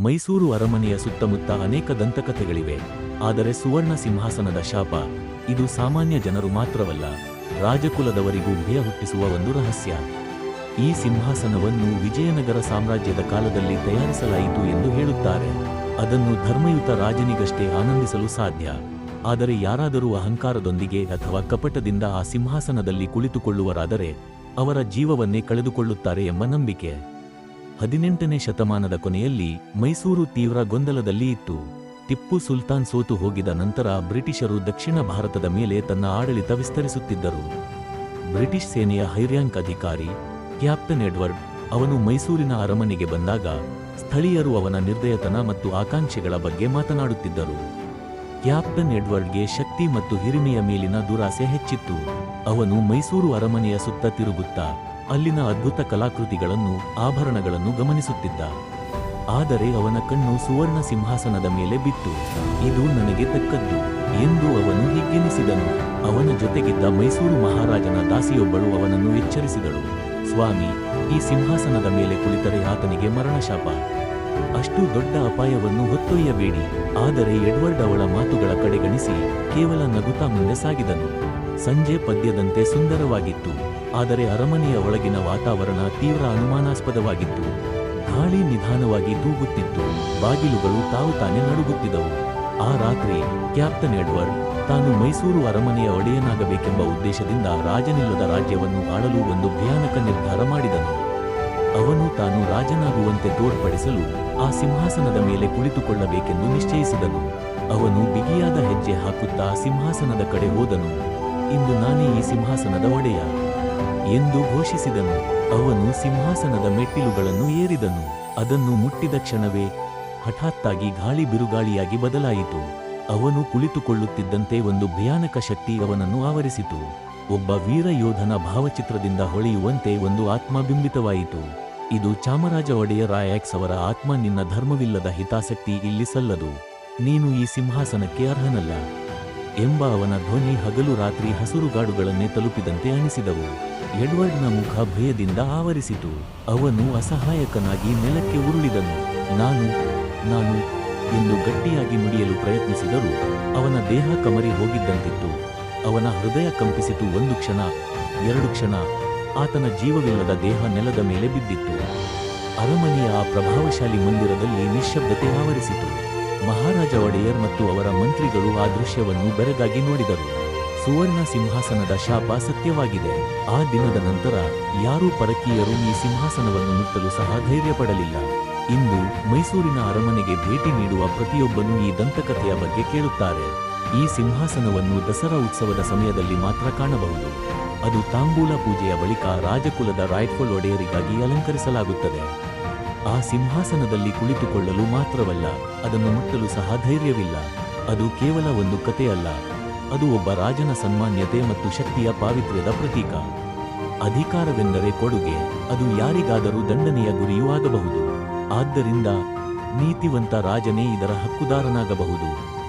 ಮೈಸೂರು ಅರಮನೆಯ ಸುತ್ತಮುತ್ತ ಅನೇಕ ದಂತಕಥೆಗಳಿವೆ. ಆದರೆ ಸುವರ್ಣ ಸಿಂಹಾಸನದ ಶಾಪ, ಇದು ಸಾಮಾನ್ಯ ಜನರು ಮಾತ್ರವಲ್ಲ, ರಾಜಕುಲದವರಿಗೂ ಭಯ ಹುಟ್ಟಿಸುವ ಒಂದು ರಹಸ್ಯ. ಈ ಸಿಂಹಾಸನವನ್ನು ವಿಜಯನಗರ ಸಾಮ್ರಾಜ್ಯದ ಕಾಲದಲ್ಲಿ ತಯಾರಿಸಲಾಯಿತು ಎಂದು ಹೇಳುತ್ತಾರೆ. ಅದನ್ನು ಧರ್ಮಯುತ ರಾಜನಿಗಷ್ಟೇ ಆನಂದಿಸಲು ಸಾಧ್ಯ. ಆದರೆ ಯಾರಾದರೂ ಅಹಂಕಾರದೊಂದಿಗೆ ಅಥವಾ ಕಪಟದಿಂದ ಆ ಸಿಂಹಾಸನದಲ್ಲಿ ಕುಳಿತುಕೊಳ್ಳುವರಾದರೆ ಅವರ ಜೀವವನ್ನೇ ಕಳೆದುಕೊಳ್ಳುತ್ತಾರೆ ಎಂಬ ನಂಬಿಕೆ. 18ನೇ ಶತಮಾನದ ಕೊನೆಯಲ್ಲಿ ಮೈಸೂರು ತೀವ್ರ ಗೊಂದಲದಲ್ಲಿ ಇತ್ತು. ಟಿಪ್ಪು ಸುಲ್ತಾನ್ ಸೋತು ಹೋಗಿದ ನಂತರ ಬ್ರಿಟಿಷರು ದಕ್ಷಿಣ ಭಾರತದ ಮೇಲೆ ತನ್ನ ಆಡಳಿತ ವಿಸ್ತರಿಸುತ್ತಿದ್ದರು. ಬ್ರಿಟಿಷ್ ಸೇನೆಯ ಹೈರ್ಯಾಂಕ್ ಅಧಿಕಾರಿ ಕ್ಯಾಪ್ಟನ್ ಎಡ್ವರ್ಡ್ ಅವನು ಮೈಸೂರಿನ ಅರಮನೆಗೆ ಬಂದಾಗ ಸ್ಥಳೀಯರು ಅವನ ನಿರ್ದಯತನ ಮತ್ತು ಆಕಾಂಕ್ಷೆಗಳ ಬಗ್ಗೆ ಮಾತನಾಡುತ್ತಿದ್ದರು. ಕ್ಯಾಪ್ಟನ್ ಎಡ್ವರ್ಡ್ಗೆ ಶಕ್ತಿ ಮತ್ತು ಹಿರಿಮೆಯ ಮೇಲಿನ ದುರಾಸೆ ಹೆಚ್ಚಿತ್ತು. ಅವನು ಮೈಸೂರು ಅರಮನೆಯ ಸುತ್ತ ತಿರುಗುತ್ತಾ ಅಲ್ಲಿನ ಅದ್ಭುತ ಕಲಾಕೃತಿಗಳನ್ನು, ಆಭರಣಗಳನ್ನು ಗಮನಿಸುತ್ತಿದ್ದ. ಆದರೆ ಅವನ ಕಣ್ಣು ಸುವರ್ಣ ಸಿಂಹಾಸನದ ಮೇಲೆ ಬಿತ್ತು. ಇದು ನನಗೆ ತಕ್ಕದ್ದು ಎಂದು ಅವನು ಹಿಗ್ಗೆನಿಸಿದನು. ಅವನ ಜೊತೆಗಿದ್ದ ಮೈಸೂರು ಮಹಾರಾಜನ ದಾಸಿಯೊಬ್ಬಳು ಅವನನ್ನು ಎಚ್ಚರಿಸಿದಳು. ಸ್ವಾಮಿ, ಈ ಸಿಂಹಾಸನದ ಮೇಲೆ ಕುಳಿತರೆ ಆತನಿಗೆ ಮರಣಶಾಪ. ಅಷ್ಟು ದೊಡ್ಡ ಅಪಾಯವನ್ನು ಹೊತ್ತೊಯ್ಯಬೇಡಿ. ಆದರೆ ಎಡ್ವರ್ಡ್ ಅವಳ ಮಾತುಗಳ ಕಡೆಗಣಿಸಿ ಕೇವಲ ನಗುತ್ತಾ ಮುಂದೆ ಸಾಗಿದನು. ಸಂಜೆ ಪದ್ಯದಂತೆ ಸುಂದರವಾಗಿತ್ತು. ಆದರೆ ಅರಮನೆಯ ಒಳಗಿನ ವಾತಾವರಣ ತೀವ್ರ ಅನುಮಾನಾಸ್ಪದವಾಗಿತ್ತು. ಗಾಳಿ ನಿಧಾನವಾಗಿ ತೂಗುತ್ತಿತ್ತು. ಬಾಗಿಲುಗಳು ತಾವು ತಾನೇ ನಡುಗುತ್ತಿದ್ದವು. ಆ ರಾತ್ರಿ ಕ್ಯಾಪ್ಟನ್ ಎಡ್ವರ್ಡ್ ತಾನು ಮೈಸೂರು ಅರಮನೆಯ ಒಡೆಯನಾಗಬೇಕೆಂಬ ಉದ್ದೇಶದಿಂದ ರಾಜನಿಲ್ಲದ ರಾಜ್ಯವನ್ನು ಆಳಲು ಒಂದು ಭಯಾನಕ ನಿರ್ಧಾರ ಮಾಡಿದನು. ಅವನು ತಾನು ರಾಜನಾಗುವಂತೆ ತೋರ್ಪಡಿಸಲು ಆ ಸಿಂಹಾಸನದ ಮೇಲೆ ಕುಳಿತುಕೊಳ್ಳಬೇಕೆಂದು ನಿಶ್ಚಯಿಸಿದನು. ಅವನು ಬಿಗಿಯಾದ ಹೆಜ್ಜೆ ಹಾಕುತ್ತಾ ಸಿಂಹಾಸನದ ಕಡೆ ಹೋದನು. ಇಂದು ನಾನೇ ಈ ಸಿಂಹಾಸನದ ಒಡೆಯ ಎಂದು ಘೋಷಿಸಿದನು. ಅವನು ಸಿಂಹಾಸನದ ಮೆಟ್ಟಿಲುಗಳನ್ನು ಏರಿದನು. ಅದನ್ನು ಮುಟ್ಟಿದ ಕ್ಷಣವೇ ಹಠಾತ್ತಾಗಿ ಗಾಳಿ ಬಿರುಗಾಳಿಯಾಗಿ ಬದಲಾಯಿತು. ಅವನು ಕುಳಿತುಕೊಳ್ಳುತ್ತಿದ್ದಂತೆ ಒಂದು ಭಯಾನಕ ಶಕ್ತಿ ಅವನನ್ನು ಆವರಿಸಿತು. ಒಬ್ಬ ವೀರ ಯೋಧನ ಭಾವಚಿತ್ರದಿಂದ ಹೊಳೆಯುವಂತೆ ಒಂದು ಆತ್ಮ ಬಿಂಬಿತವಾಯಿತು. ಇದು ಚಾಮರಾಜ ಒಡೆಯರ್ ಆಯಾಕ್ಸ್ ಅವರ ಆತ್ಮ. ನಿನ್ನ ಧರ್ಮವಿಲ್ಲದ ಹಿತಾಸಕ್ತಿ ಇಲ್ಲಿ ಸಲ್ಲದು. ನೀನು ಈ ಸಿಂಹಾಸನಕ್ಕೆ ಅರ್ಹನಲ್ಲ ಎಂಬ ಅವನ ಧ್ವನಿ ಹಗಲು ರಾತ್ರಿ ಹಸುರುಗಾಡುಗಳನ್ನೇ ತಲುಪಿದಂತೆ ಅನಿಸಿದವು. ಎಡ್ವರ್ಡ್ನ ಮುಖ ಭಯದಿಂದ ಆವರಿಸಿತು. ಅವನು ಅಸಹಾಯಕನಾಗಿ ನೆಲಕ್ಕೆ ಉರುಳಿದನು. ನಾನು ಎಂದು ಗಟ್ಟಿಯಾಗಿ ನುಡಿಯಲು ಪ್ರಯತ್ನಿಸಿದರೂ ಅವನ ದೇಹ ಕಮರಿ ಹೋಗಿದ್ದಂತಿತ್ತು. ಅವನ ಹೃದಯ ಕಂಪಿಸಿತು. 1 ಕ್ಷಣ, 2 ಕ್ಷಣ, ಆತನ ಜೀವವಿಲ್ಲದ ದೇಹ ನೆಲದ ಮೇಲೆ ಬಿದ್ದಿತ್ತು. ಅರಮನೆಯ ಆ ಪ್ರಭಾವಶಾಲಿ ಮಂದಿರದಲ್ಲಿ ನಿಶ್ಶಬ್ದತೆ ಆವರಿಸಿತು. ಮಹಾರಾಜ ಒಡೆಯರ್ ಮತ್ತು ಅವರ ಮಂತ್ರಿಗಳು ಆ ದೃಶ್ಯವನ್ನು ಬೆರಗಾಗಿ ನೋಡಿದರು. ಸುವರ್ಣ ಸಿಂಹಾಸನದ ಶಾಪ ಸತ್ಯವಾಗಿದೆ. ಆ ದಿನದ ನಂತರ ಯಾರೂ ಪರಕೀಯರು ಈ ಸಿಂಹಾಸನವನ್ನು ಮುಟ್ಟಲು ಸಹ ಧೈರ್ಯಪಡಲಿಲ್ಲ. ಇಂದು ಮೈಸೂರಿನ ಅರಮನೆಗೆ ಭೇಟಿ ನೀಡುವ ಪ್ರತಿಯೊಬ್ಬನೂ ಈ ದಂತಕಥೆಯ ಬಗ್ಗೆ ಕೇಳುತ್ತಾರೆ. ಈ ಸಿಂಹಾಸನವನ್ನು ದಸರಾ ಉತ್ಸವದ ಸಮಯದಲ್ಲಿ ಮಾತ್ರ ಕಾಣಬಹುದು. ಅದು ತಾಂಬೂಲ ಪೂಜೆಯ ಬಳಿಕ ರಾಜಕುಲದ ರಾಯ್ಫಲ್ ಒಡೆಯರಿಗಾಗಿ ಅಲಂಕರಿಸಲಾಗುತ್ತದೆ. ಆ ಸಿಂಹಾಸನದಲ್ಲಿ ಕುಳಿತುಕೊಳ್ಳಲು ಮಾತ್ರವಲ್ಲ, ಅದನ್ನು ಮುಟ್ಟಲು ಸಹ ಧೈರ್ಯವಿಲ್ಲ. ಅದು ಕೇವಲ ಒಂದು ಕಥೆಯಲ್ಲ, ಅದು ಒಬ್ಬ ರಾಜನ ಸನ್ಮಾನ್ಯತೆ ಮತ್ತು ಶಕ್ತಿಯ ಪಾವಿತ್ರ್ಯದ ಪ್ರತೀಕ. ಅಧಿಕಾರವೆಂದರೆ ಕೊಡುಗೆ. ಅದು ಯಾರಿಗಾದರೂ ದಂಡನೆಯ ಗುರಿಯೂ ಆಗಬಹುದು. ಆದ್ದರಿಂದ ನೀತಿವಂತ ರಾಜನೇ ಇದರ ಹಕ್ಕುದಾರನಾಗಬಹುದು.